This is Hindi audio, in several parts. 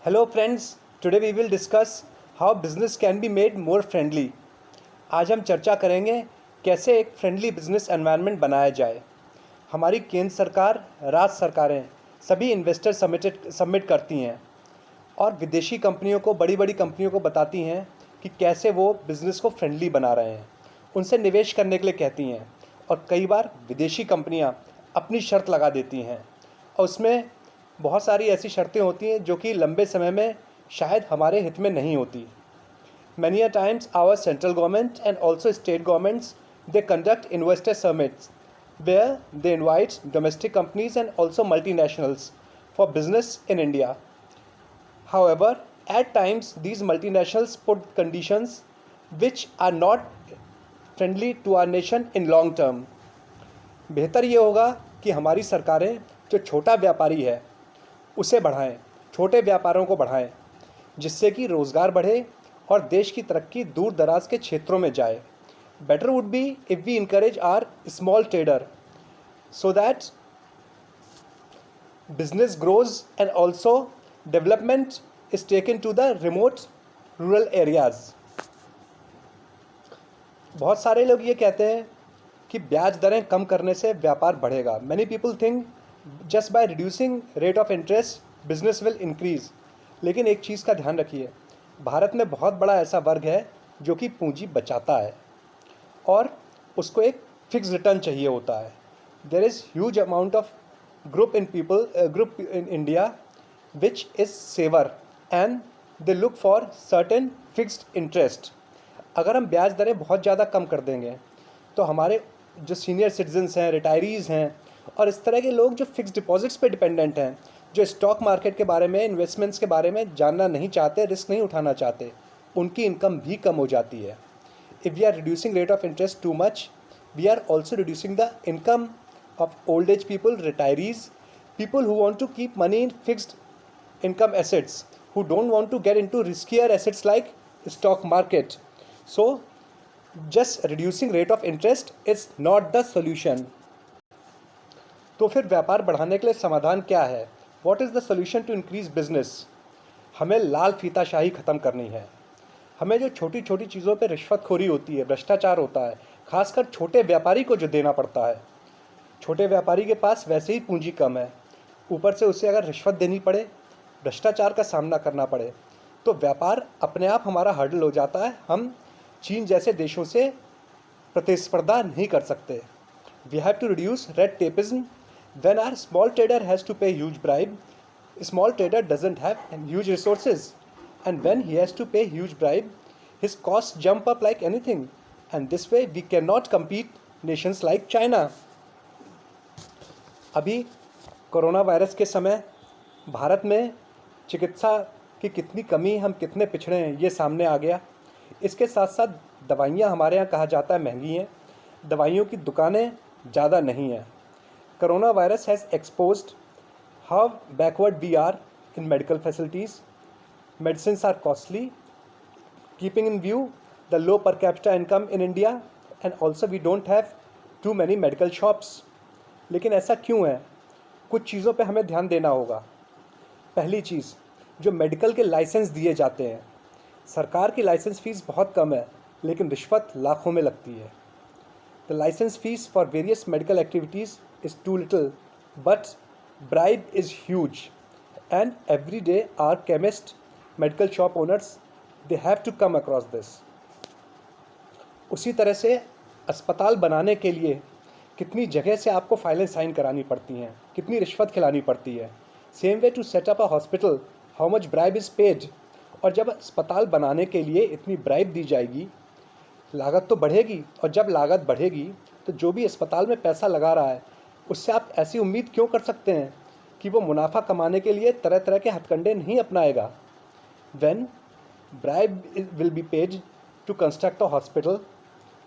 Hello friends, today we will discuss how business can be made more friendly. आज हम चर्चा करेंगे कैसे एक फ्रेंडली बिजनेस एनवायरनमेंट बनाया जाए। हमारी केंद्र सरकार, राज्य सरकारें सभी इन्वेस्टर सबमिट करती हैं और विदेशी कंपनियों को, बड़ी बड़ी कंपनियों को बताती हैं कि कैसे वो बिज़नेस को फ्रेंडली बना रहे हैं, उनसे निवेश करने के लिए कहती हैं। और कई बार विदेशी कंपनियां अपनी शर्त लगा देती हैं और उसमें बहुत सारी ऐसी शर्तें होती हैं जो कि लंबे समय में शायद हमारे हित में नहीं होती। Many a times our central government and also state governments, they conduct investor summits where they invite domestic companies and also multinationals for business in India. However, at times these multinationals put conditions which are not friendly to our nation in long term. बेहतर ये होगा कि हमारी सरकारें जो छोटा व्यापारी है उसे बढ़ाएं, छोटे व्यापारों को बढ़ाएं, जिससे कि रोज़गार बढ़े और देश की तरक्की दूर दराज के क्षेत्रों में जाए। Better would be if we encourage our small trader so that business grows and also development is taken to the remote rural areas. बहुत सारे लोग ये कहते हैं कि ब्याज दरें कम करने से व्यापार बढ़ेगा। Many people think just by reducing rate of interest business will increase. लेकिन एक चीज़ का ध्यान रखिए, भारत में बहुत बड़ा ऐसा वर्ग है जो कि पूंजी बचाता है और उसको एक फिक्स रिटर्न चाहिए होता है। There is huge amount of group in India which is saver and they look for certain fixed interest. अगर हम ब्याज दरें बहुत ज़्यादा कम कर देंगे तो हमारे जो सीनियर सिटीजन्स हैं, रिटायरीज़ हैं और इस तरह के लोग जो फिक्स डिपॉजिट्स पे डिपेंडेंट हैं, जो स्टॉक मार्केट के बारे में, इन्वेस्टमेंट्स के बारे में जानना नहीं चाहते, रिस्क नहीं उठाना चाहते, उनकी इनकम भी कम हो जाती है। If we are reducing rate of interest too much, we are also reducing the income of old age people, retirees, people who want to keep money in fixed income assets, who don't want to get into riskier assets like stock market. So just reducing rate of interest is not the solution. तो फिर व्यापार बढ़ाने के लिए समाधान क्या है? What is the solution to increase business? हमें लाल फीताशाही ख़त्म करनी है। हमें जो छोटी छोटी चीज़ों पे रिश्वतखोरी होती है, भ्रष्टाचार होता है, खासकर छोटे व्यापारी को जो देना पड़ता है। छोटे व्यापारी के पास वैसे ही पूंजी कम है, ऊपर से उसे अगर रिश्वत देनी पड़े, भ्रष्टाचार का सामना करना पड़े, तो व्यापार अपने आप हमारा हर्डल हो जाता है। हम चीन जैसे देशों से प्रतिस्पर्धा नहीं कर सकते। We have to reduce red tapism. When our small trader has to pay huge bribe, small trader doesn't have huge resources and when he has to pay huge bribe, his cost jump up like anything and this way we can not compete nations like China. अभी कोरोना वायरस के समय भारत में चिकित्सा की कितनी कमी, हम कितने पिछड़े हैं, ये सामने आ गया। इसके साथ साथ दवाइयाँ हमारे यहाँ कहा जाता है महंगी हैं, दवाइयों की दुकानें ज़्यादा नहीं हैं। Corona virus has exposed how backward we are in medical facilities. Medicines are costly, keeping in view the low per capita income in India and also we don't have too many medical shops. लेकिन ऐसा क्यों है? कुछ चीज़ों पे हमें ध्यान देना होगा। पहली चीज़, जो मेडिकल के लाइसेंस दिए जाते हैं, सरकार की लाइसेंस फ़ीस बहुत कम है लेकिन रिश्वत लाखों में लगती है। The licence fees for various medical activities is too little but bribe is huge and every day our chemist, medical shop owners, they have to come across this. उसी तरह से अस्पताल बनाने के लिए कितनी जगह से आपको फाइलें साइन करानी पड़ती हैं, कितनी रिश्वत खिलानी पड़ती है। Same way to set up a hospital, how much bribe is paid. और जब अस्पताल बनाने के लिए इतनी ब्राइब दी जाएगी, लागत तो बढ़ेगी, और जब लागत बढ़ेगी तो जो भी अस्पताल में पैसा लगा रहा है उससे आप ऐसी उम्मीद क्यों कर सकते हैं कि वो मुनाफा कमाने के लिए तरह तरह के हथकंडे नहीं अपनाएगा। When bribe will be paid to construct a hospital,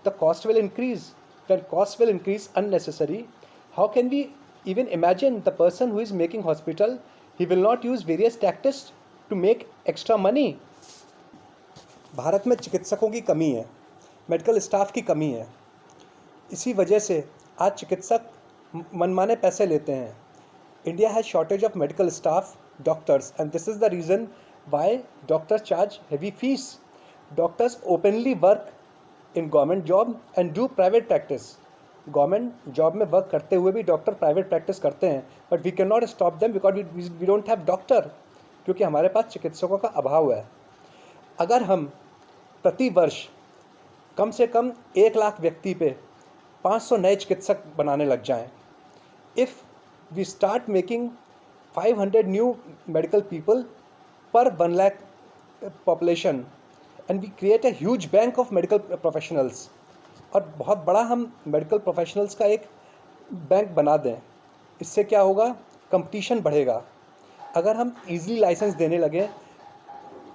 the cost will increase. When cost will increase unnecessary, how can we even imagine the person who is making hospital, he will not use various tactics to make extra money. Bharat में चिकित्सकों की कमी है, मेडिकल स्टाफ की कमी है। इसी वजह से आज चिकित्सक मनमाने पैसे लेते हैं। India has shortage of medical staff doctors, and this is the reason why doctors charge heavy fees. Doctors openly work in government job and do private practice. Government job में वर्क करते हुए भी डॉक्टर प्राइवेट प्रैक्टिस करते हैं, but we can not stop them because we don't have doctor, क्योंकि हमारे पास चिकित्सकों का अभाव है. अगर हम प्रति वर्ष कम से कम 1 लाख व्यक्ति पे 500 नए चिकित्सक बनाने लग जाएं, if we start making 500 new medical people per 1 lakh population and we create a huge bank of medical professionals, और बहुत बड़ा हम मेडिकल प्रोफेशनल्स का एक बैंक बना दें, इससे क्या होगा, कंपटीशन बढ़ेगा. अगर हम इजीली लाइसेंस देने लगें,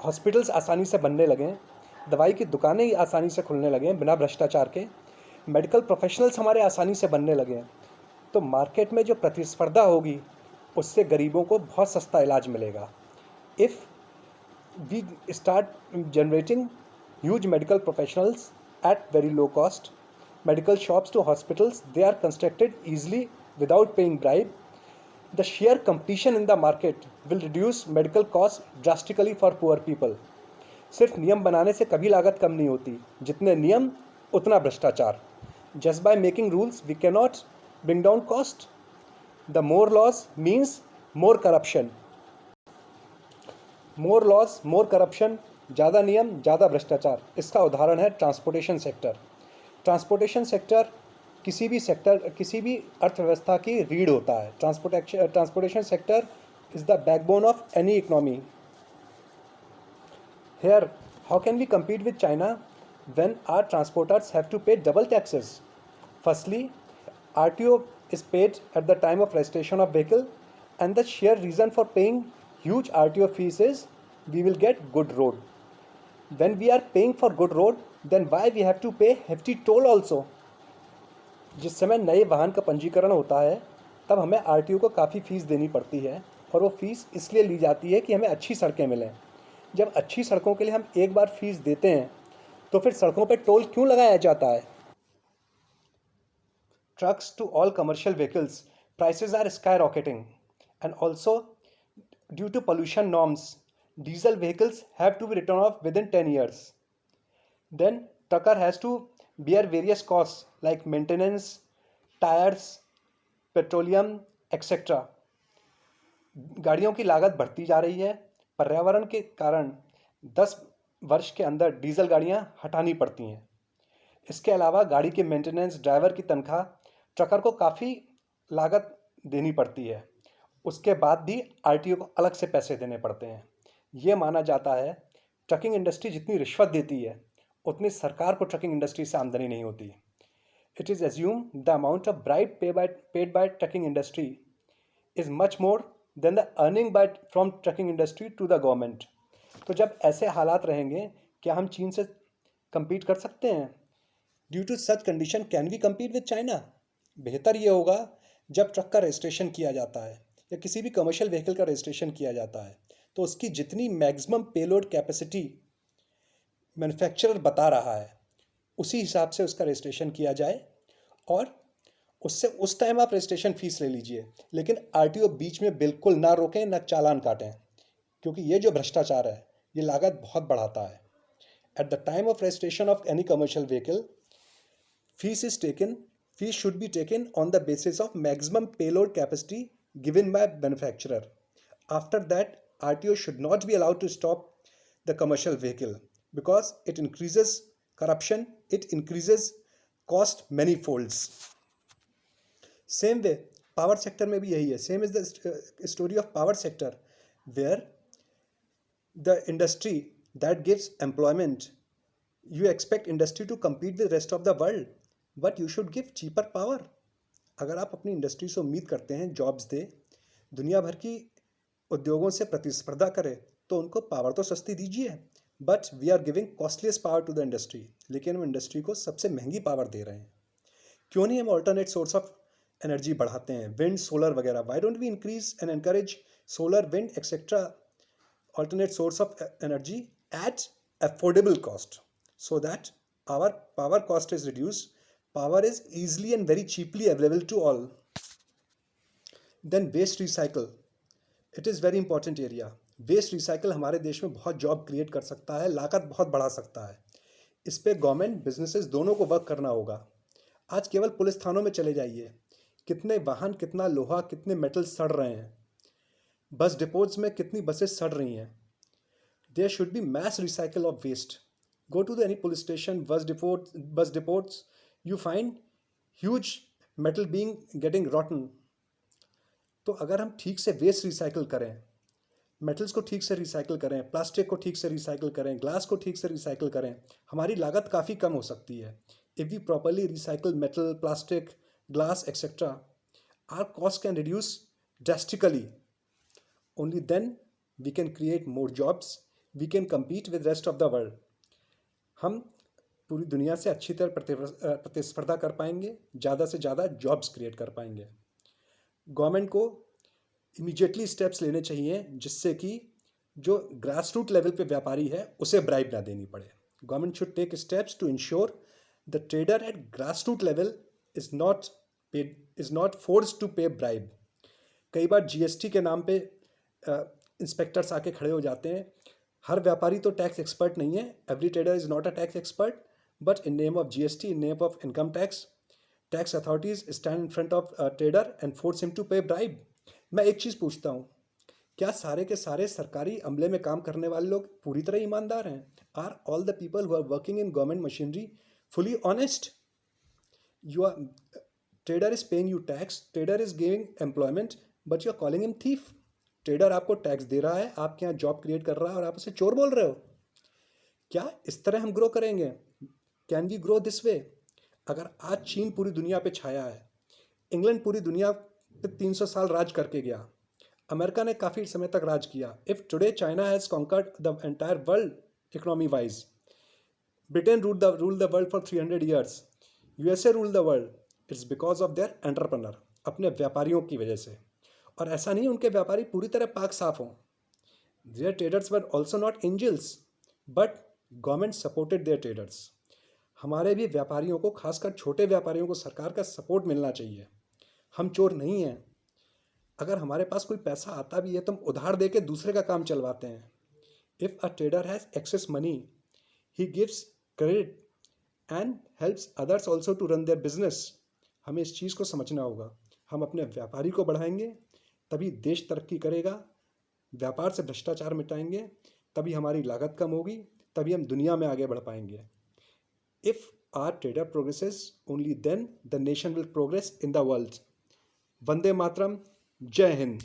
हॉस्पिटल्स आसानी से बनने लगें, दवाई की दुकानें ही आसानी से खुलने लगें बिना भ्रष्टाचार के, मेडिकल प्रोफेशनल्स हमारे आसानी से बनने लगें, तो मार्केट में जो प्रतिस्पर्धा होगी उससे गरीबों को बहुत सस्ता इलाज मिलेगा. If we start generating huge medical professionals at very low cost, medical shops to hospitals, they are constructed easily without paying bribe. The sheer competition in the market will reduce medical costs drastically for poor people. सिर्फ नियम बनाने से कभी लागत कम नहीं होती, जितने नियम उतना भ्रष्टाचार. Just by making rules we cannot bring down cost. The more laws means more corruption. More laws, more corruption, ज़्यादा नियम ज़्यादा भ्रष्टाचार. इसका उदाहरण है ट्रांसपोर्टेशन सेक्टर. ट्रांसपोर्टेशन सेक्टर किसी भी अर्थव्यवस्था की रीढ़ होता है. Transportation sector is the backbone of any economy. Here, how can we compete with China when our transporters have to pay double taxes? Firstly, RTO is paid at the time of registration of vehicle, and the sheer reason for paying huge RTO fees is we will get good road. When we are paying for good road, then why we have to pay hefty toll also? जिस समय नए वाहन का पंजीकरण होता है तब हमें आरटीओ को काफ़ी फ़ीस देनी पड़ती है, और वो फ़ीस इसलिए ली जाती है कि हमें अच्छी सड़कें मिलें. जब अच्छी सड़कों के लिए हम एक बार फ़ीस देते हैं तो फिर सड़कों पर टोल क्यों लगाया जाता है? Trucks to all commercial vehicles, prices are skyrocketing, and also due to pollution norms, diesel vehicles have to be written off within 10 years. Then trucker has to bear various costs like maintenance, tires, petroleum, etc. गाड़ियों की लागत बढ़ती जा रही है. पर्यावरण के कारण 10 वर्ष के अंदर डीजल गाड़ियां हटानी पड़ती हैं. इसके अलावा गाड़ी के मेंटेनेंस, ड्राइवर की तनख्वाह, ट्रकर को काफ़ी लागत देनी पड़ती है. उसके बाद भी आरटीओ को अलग से पैसे देने पड़ते हैं. ये माना जाता है ट्रकिंग इंडस्ट्री जितनी रिश्वत देती है उतनी सरकार को ट्रकिंग इंडस्ट्री से आमदनी नहीं होती. It is assume the amount of bribe paid by trucking industry is much more than the earning by from trucking industry to the government. तो जब ऐसे हालात रहेंगे, क्या हम चीन से compete कर सकते हैं? Due to such condition can we compete with China? बेहतर ये होगा जब ट्रक का रजिस्ट्रेशन किया जाता है या किसी भी कमर्शियल व्हीकल का रजिस्ट्रेशन किया जाता है तो उसकी जितनी मैक्सिमम पेलोड कैपेसिटी मैन्युफैक्चरर बता रहा है उसी हिसाब से उसका रजिस्ट्रेशन किया जाए, और उससे उस टाइम आप रजिस्ट्रेशन फ़ीस ले लीजिए, लेकिन आरटीओ बीच में बिल्कुल ना रोकें ना चालान काटें, क्योंकि ये जो भ्रष्टाचार है ये लागत बहुत बढ़ाता है. At the time of registration of any commercial vehicle, fees should be taken on the basis of maximum payload capacity given by manufacturer. After that, RTO should not be allowed to stop the commercial vehicle because it increases corruption, it increases cost many folds. Same way, power sector में भी यही है. Same is the story of power sector, where the industry that gives employment, you expect industry to compete with rest of the world, but you should give cheaper power. अगर आप अपनी इंडस्ट्री से उम्मीद करते हैं जॉब्स दे, दुनिया भर की उद्योगों से प्रतिस्पर्धा करे, तो उनको पावर तो सस्ती दीजिए. But we are giving costless power to the industry, लेकिन हम इंडस्ट्री को सबसे महंगी पावर दे रहे हैं. क्यों नहीं हम ऑल्टरनेट सोर्स ऑफ एनर्जी बढ़ाते हैं, विंड, सोलर वगैरह? Why don't we increase and encourage solar, wind etcetera alternate source of energy at affordable cost, so that our power cost is reduced, power is easily and very cheaply available to all. Then waste recycle. It is very important area. Waste recycle हमारे देश में बहुत जॉब क्रिएट कर सकता है, लागत बहुत बढ़ा सकता है। इस पे गवर्नमेंट बिजनेसेस दोनों को वर्क करना होगा। आज केवल पुलिस थानों में चले जाइए, कितने वाहन, कितना लोहा, कितने मेटल सड़ रहे हैं। बस डिपोट्स में कितनी बसेस सड़ रही हैं। There should be mass recycle of waste. Go to any police station, bus depots, you find huge metal being getting rotten. तो अगर हम ठीक से वेस्ट रिसाइकल करें, मेटल्स को ठीक से रिसाइकल करें, प्लास्टिक को ठीक से रिसाइकल करें, ग्लास को ठीक से रिसाइकल करें, हमारी लागत काफ़ी कम हो सकती है। If we properly recycle metal, plastic, glass etcetera, our cost can reduce drastically. Only then we can create more jobs, we can compete with rest of the world. हम पूरी दुनिया से अच्छी तरह प्रतिस्पर्धा कर पाएंगे, ज़्यादा से ज़्यादा जॉब्स क्रिएट कर पाएंगे। गवर्नमेंट को इमीडिएटली स्टेप्स लेने चाहिए जिससे कि जो ग्रास रूट लेवल पे व्यापारी है उसे ब्राइब ना देनी पड़े। Government should take steps to ensure the trader at grass root level is not forced to pay bribe. कई बार जीएसटी के नाम पे इंस्पेक्टर्स आके खड़े हो जाते हैं। हर व्यापारी तो टैक्स एक्सपर्ट नहीं है, every trader is not a tax expert, but in name of GST, in name of income tax, tax authorities stand in front of trader and force him to pay bribe. मैं एक चीज़ पूछता हूँ, क्या सारे के सारे सरकारी अमले में काम करने वाले लोग पूरी तरह ईमानदार हैं? Are all the people who are working in government machinery fully honest? You are trader is paying you tax, trader is giving employment, but you are calling him thief. Trader आपको टैक्स दे रहा है, आपके यहाँ जॉब क्रिएट कर रहा है और आप उसे चोर बोल रहे हो। क्या इस तरह हम ग्रो करेंगे? Can we grow this way? अगर आज चीन पूरी दुनिया पे छाया है, इंग्लैंड पूरी दुनिया पे 300 साल राज करके गया, अमेरिका ने काफ़ी समय तक राज किया। If today China has conquered the entire world economy wise, Britain ruled the world for 300 years, USA ruled the world, it's because of their entrepreneur, अपने व्यापारियों की वजह से। और ऐसा नहीं उनके व्यापारी पूरी तरह पाक साफ हों। Their traders were also not angels, but government supported their traders. हमारे भी व्यापारियों को, खासकर छोटे व्यापारियों को सरकार का सपोर्ट मिलना चाहिए। हम चोर नहीं हैं। अगर हमारे पास कोई पैसा आता भी है तो हम उधार दे के दूसरे का काम चलवाते हैं। If a trader has excess money, he gives credit and helps others also to run their business. हमें इस चीज़ को समझना होगा। हम अपने व्यापारी को बढ़ाएंगे तभी देश तरक्की करेगा, व्यापार से भ्रष्टाचार मिटाएंगे तभी हमारी लागत कम होगी, तभी हम दुनिया में आगे बढ़ पाएंगे। If our trader progresses, only then the nation will progress in the world. वंदे मातरम। जय हिंद।